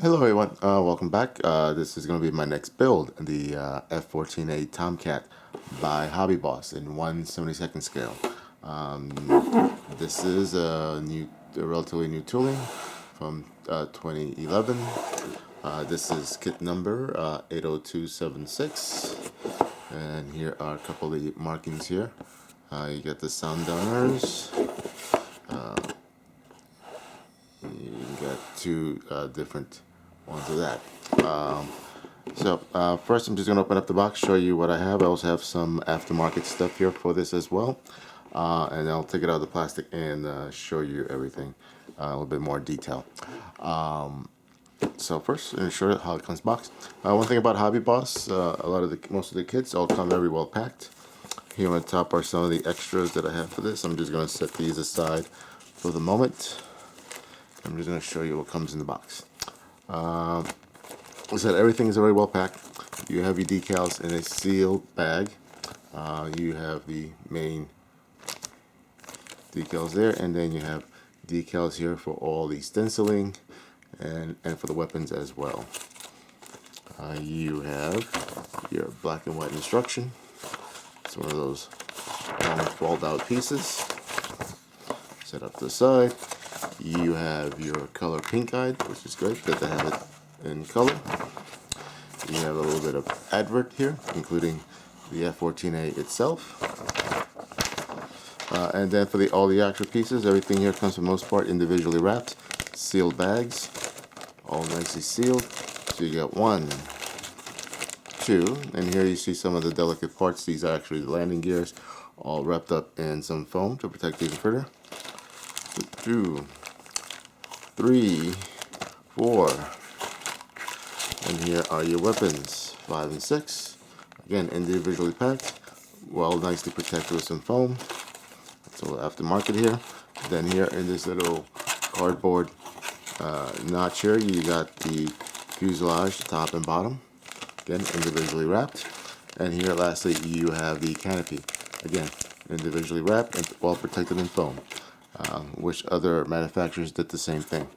Hello everyone, welcome back. This is going to be my next build, the F-14A Tomcat by Hobby Boss in 1/72 scale. This is a relatively new tooling from 2011. This is kit number 80276, and here are a couple of the markings here. You get the sound donors. You got two different ones of that. First I'm just going to open up the box, show you what I have. I also have some aftermarket stuff here for this as well. And I'll take it out of the plastic and show you everything a little bit more detail. So first, I'm going to show you how it comes boxed. One thing about Hobby Boss, most of the kits all come very well packed. Here on top are some of the extras that I have for this. I'm just going to set these aside for the moment. I'm just going to show you what comes in the box. Like I said, everything is very well packed. You have your decals in a sealed bag. You have the main decals there, and then you have decals here for all the stenciling and for the weapons as well. You have your black and white instruction. It's one of those long fold out pieces. Set up to the side. You have your color pink guide, which is great that they have it in color. You have a little bit of advert here, including the F-14A itself. And then for all the actual pieces, everything here comes for the most part individually wrapped, sealed bags, all nicely sealed. So you got 1, 2, and here you see some of the delicate parts. These are actually the landing gears, all wrapped up in some foam to protect even further. 2, 3, 4, and here are your weapons, 5 and 6. Again, individually packed, well nicely protected with some foam. That's all aftermarket here. Then here in this little cardboard notch here, you got the fuselage, top and bottom. Again, individually wrapped. And here lastly, you have the canopy. Again, individually wrapped and well protected in foam. Which other manufacturers did the same thing.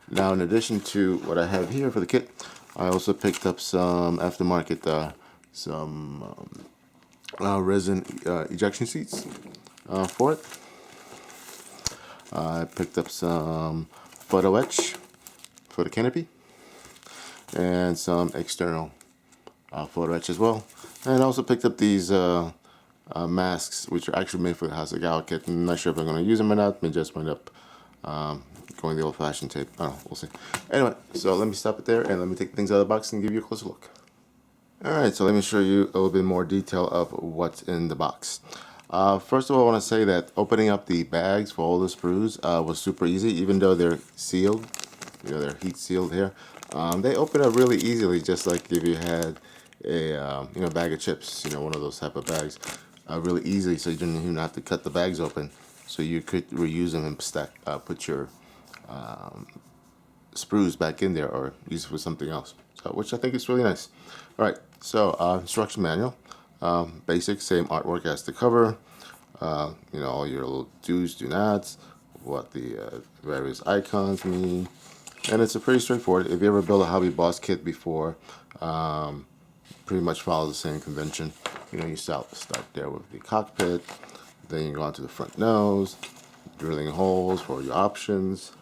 Now, in addition to what I have here for the kit, I also picked up some aftermarket, resin ejection seats for it. I picked up some photoetch for the canopy and some external photoetch as well. And I also picked up these masks, which are actually made for the House of Gal kit. I'm not sure if I'm going to use them or not. I just wind up going the old-fashioned tape. I don't know, we'll see. Anyway, so let me stop it there and let me take things out of the box and give you a closer look. Alright, so let me show you a little bit more detail of what's in the box. First of all, I want to say that opening up the bags for all the sprues was super easy, even though they're sealed. You know, they're heat sealed here. They open up really easily, just like if you had a bag of chips, one of those type of bags. Really easily, so you didn't even have to cut the bags open, so you could reuse them and put your sprues back in there or use it for something else. So, which I think is really nice. All right, so instruction manual, basic, same artwork as the cover. All your little do's, do nots, what the various icons mean, and it's a pretty straightforward. If you ever built a Hobby Boss kit before, pretty much follows the same convention. You start there with the cockpit, then you go on to the front nose, drilling holes for your options,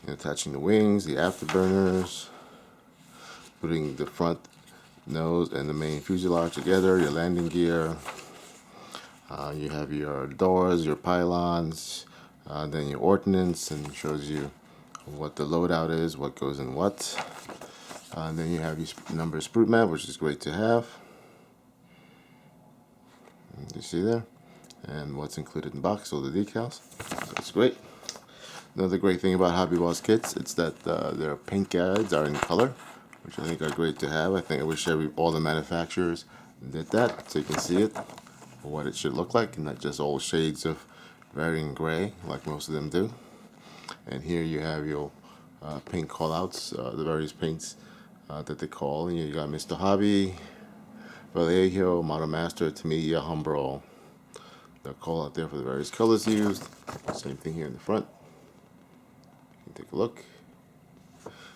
attaching the wings, the afterburners, putting the front nose and the main fuselage together, your landing gear. You have your doors, your pylons, then your ordnance, and shows you what the loadout is, what goes in what. Then you have your number sprue map, which is great to have. You see there? And what's included in the box, all the decals. So it's great. Another great thing about Hobby Boss kits, it's that their paint guides are in color, which I think are great to have. I wish all the manufacturers did that, so you can see it, what it should look like, and not just all shades of varying gray, like most of them do. And here you have your paint callouts, the various paints that they call. And you got Mr. Hobby, Vallejo, Model Master, Tamiya, Humbrol. They'll call out there for the various colors used. Same thing here in the front. You can take a look.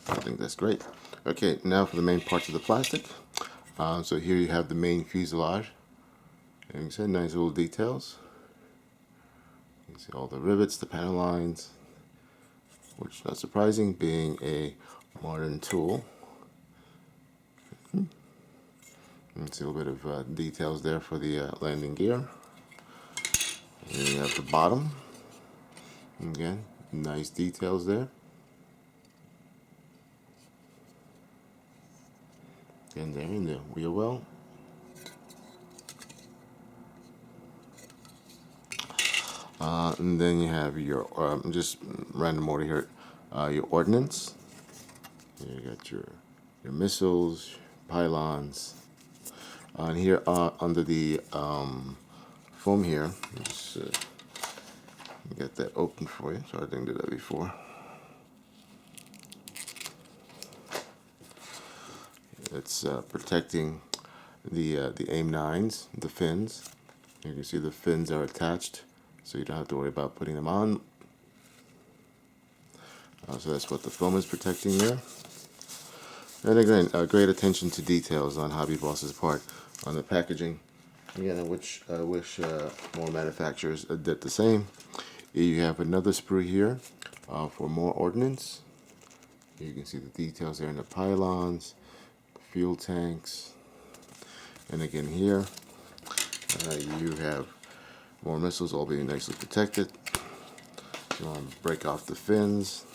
I think that's great. Okay, now for the main parts of the plastic. So here you have the main fuselage. And you see nice little details. You can see all the rivets, the panel lines, which is not surprising being a modern tool. You can see a little bit of details there for the landing gear. Here you have the bottom. Again, nice details there. And there in the wheel well. And then you have your, just random order here, your ordnance. Here you got your missiles, pylons. And here under the foam here, just get that open for you. Sorry I didn't do that before. It's protecting the AIM-9s, the fins. You can see the fins are attached, so you don't have to worry about putting them on. So that's what the foam is protecting there. And again, great attention to details on Hobby Boss's part on the packaging. Again, I wish more manufacturers did the same. You have another sprue here for more ordnance. You can see the details there in the pylons, the fuel tanks, and again here you have more missiles, all being nicely protected. You want to break off the fins.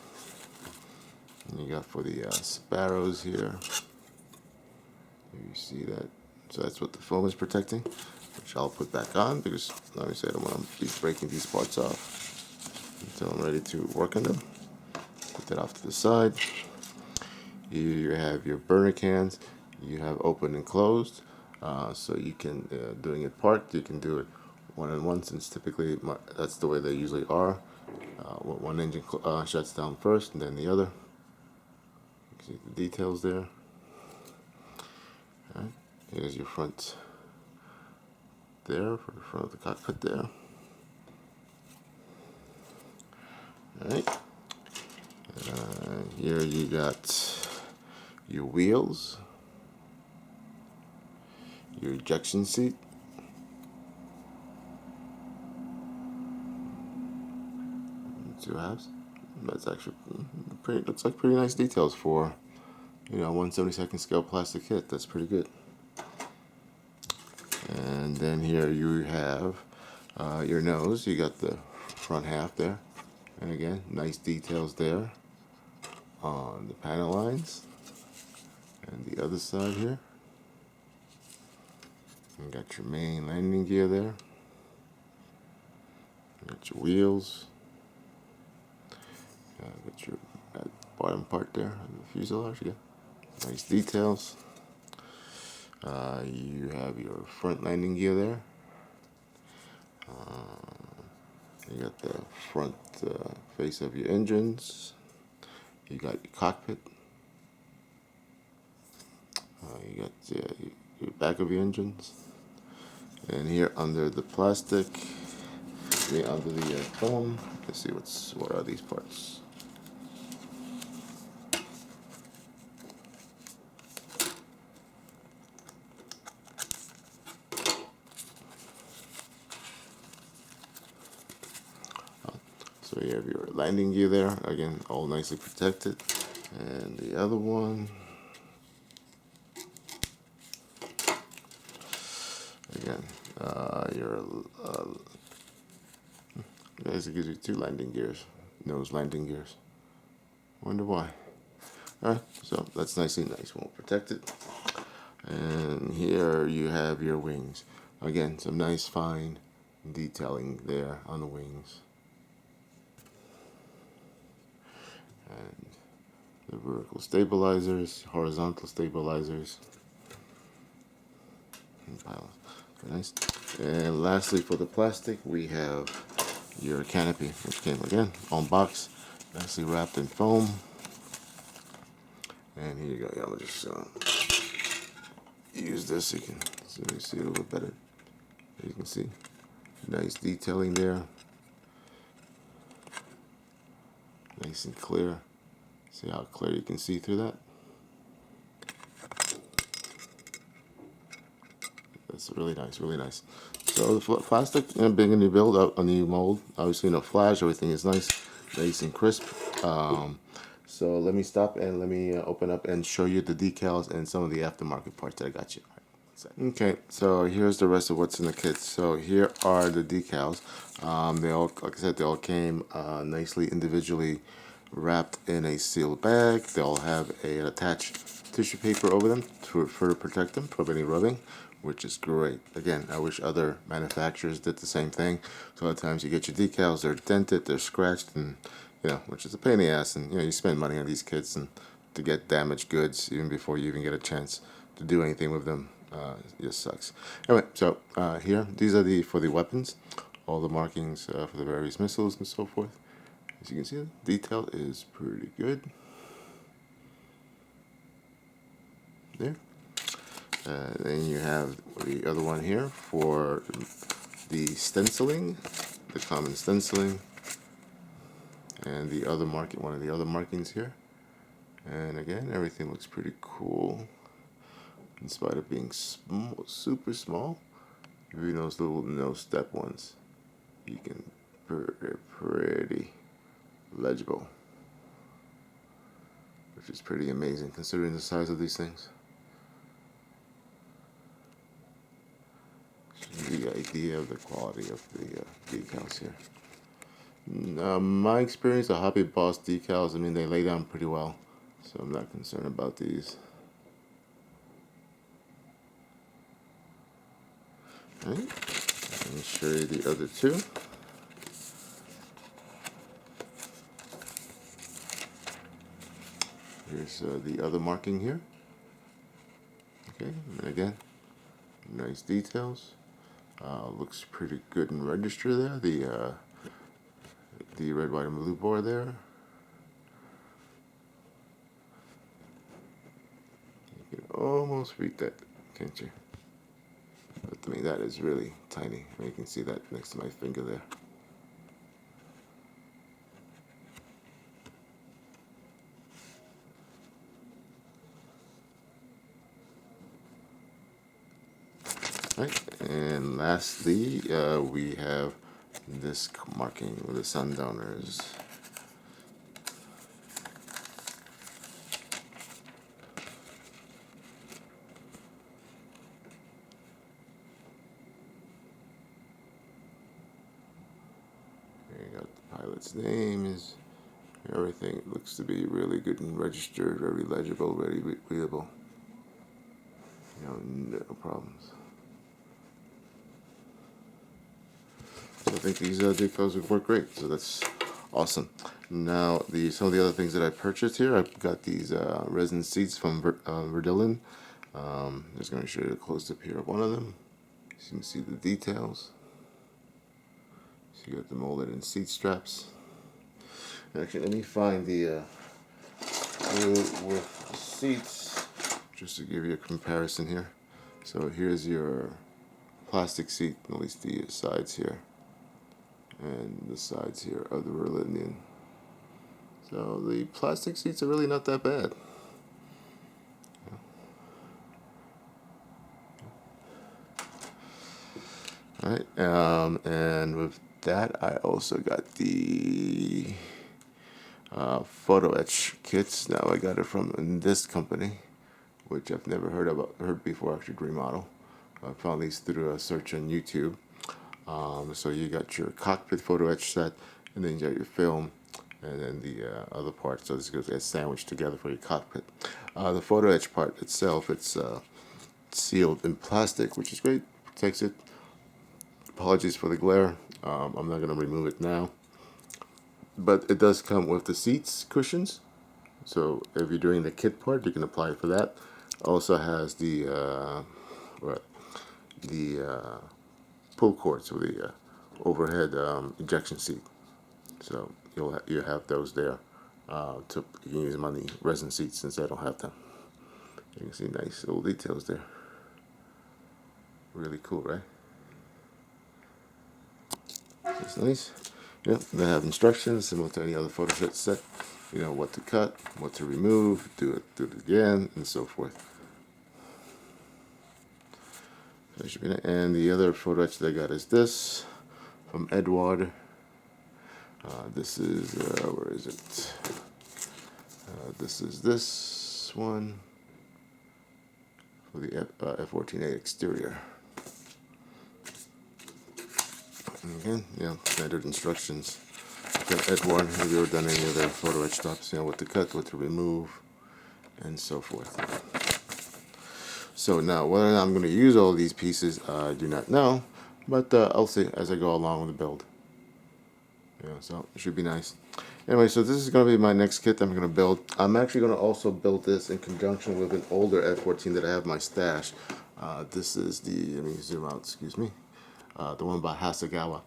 And you got for the sparrows here. You see that? So that's what the foam is protecting, which I'll put back on because, like I said, I don't want to be breaking these parts off until I'm ready to work on them. Put that off to the side. You have your burner cans. You have open and closed, so you can, doing it parked, you can do it one-on-one, since typically that's the way they usually are. One engine shuts down first and then the other. You see the details there. Right. Here's your front there, for the front of the cockpit there. Alright. Here you got your wheels, your ejection seat, two halves. That's actually pretty, looks like pretty nice details for, you know, 1/72 scale plastic kit. That's pretty good. And then here you have your nose. You got the front half there, and again, nice details there on the panel lines. And the other side here, you got your main landing gear there. You got your wheels. Got your bottom part there, the fuselage. Yeah, nice details. You have your front landing gear there. You got the front face of your engines. You got your cockpit. You got your back of your engines. And here under the plastic, under the foam, let's see what are these parts. So you have your landing gear there, again, all nicely protected. And the other one, again, it gives you two landing gears, nose landing gears. Wonder why. Alright, so that's nice, well protected. And here you have your wings. Again, some nice fine detailing there on the wings. And the vertical stabilizers, horizontal stabilizers. Very nice. And lastly, for the plastic, we have your canopy, which came again on box, nicely wrapped in foam. And here you go. Yeah, I'm gonna just use this so you can see it a little bit better. As you can see, nice detailing there, nice and clear. See how clear you can see through that? That's really nice, really nice. So the plastic, being a new build, a new mold, obviously no flash, everything is nice and crisp. So let me stop and let me open up and show you the decals and some of the aftermarket parts that I got you. Okay, so here's the rest of what's in the kit. So here are the decals. They all, like I said, they all came nicely individually wrapped in a sealed bag. They all have an attached tissue paper over them to further protect them from any rubbing, which is great. Again, I wish other manufacturers did the same thing. So a lot of times you get your decals, they're dented, they're scratched, and which is a pain in the ass. And you spend money on these kits and to get damaged goods even before you even get a chance to do anything with them. It just sucks. Anyway, so here, these are for the weapons, all the markings for the various missiles and so forth. As you can see, the detail is pretty good. There. Then you have the other one here for the stenciling, the common stenciling, and the other marking, one of the other markings here. And again, everything looks pretty cool. In spite of being small, super small, even those little no-step ones, you can pretty legible, which is pretty amazing considering the size of these things. The idea of the quality of the decals here. My experience, the Hobby Boss decals, I mean, they lay down pretty well, so I'm not concerned about these. All right, let me show you the other two. Here's the other marking here. Okay, and again, nice details. Looks pretty good in register there. The red, white, and blue bar there. You can almost read that, can't you? But to me, that is really tiny. You can see that next to my finger there. Right, and lastly, we have this marking with the Sundowners. There you go. The pilot's name is. Everything looks to be really good and registered, very legible, very readable. No problems. So I think these decals would work great. So that's awesome. Now, some of the other things that I purchased here, I've got these resin seats from Verdilin. Just going to show you a close-up here of one of them. So you can see the details. So you got the molded in seat straps. Actually, let me find the with seats, just to give you a comparison here. So here's your plastic seat, at least the sides here, and the sides here are the Berlinian. So the plastic seats are really not that bad. All right, and with that, I also got the photo etch kits. Now I got it from this company, which I've never heard before. Actually, Remodel. I found these through a search on YouTube. So you got your cockpit photo etch set, and then you got your film, and then the other part. So this goes get sandwiched together for your cockpit. The photo etch part itself, it's sealed in plastic, which is great. Protects it. Apologies for the glare. I'm not going to remove it now. But it does come with the seats cushions. So if you're doing the kit part, you can apply it for that. Also has the pull cords for the overhead ejection seat. So you have those there. You can use them on the resin seats since I don't have them. You can see nice little details there. Really cool, right? It's nice. Yep, they have instructions similar to any other photo set. you know what to cut, what to remove, do it again, and so forth. And the other photo etch that I got is this from Edward. This is where is it? This is this one for the F-14A exterior. Again, standard instructions. Edward, have you ever done any other photo etch stops? You know what to cut, what to remove, and so forth. So now, whether or not I'm going to use all these pieces, I do not know, but I'll see as I go along with the build. So it should be nice. Anyway, so this is going to be my next kit I'm going to build. I'm actually going to also build this in conjunction with an older F-14 that I have in my stash. This is the, let me zoom out, excuse me, the one by Hasegawa.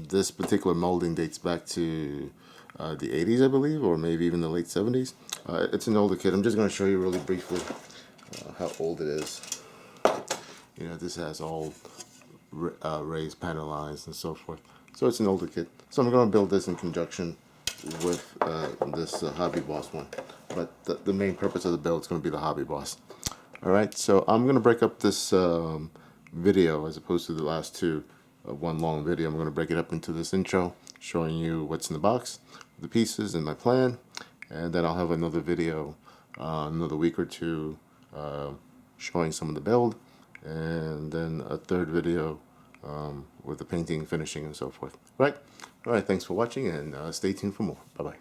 This particular molding dates back to the 80s, I believe, or maybe even the late 70s. It's an older kit. I'm just going to show you really briefly how old it is. This has all raised panel lines and so forth. So it's an older kit. So I'm going to build this in conjunction with this Hobby Boss one. But the main purpose of the build is going to be the Hobby Boss. Alright, so I'm going to break up this video as opposed to the last two, one long video. I'm going to break it up into this intro showing you what's in the box, the pieces, and my plan. And then I'll have another video another week or two showing some of the build. And then a third video with the painting, finishing, and so forth. All right, thanks for watching, and stay tuned for more. Bye-bye.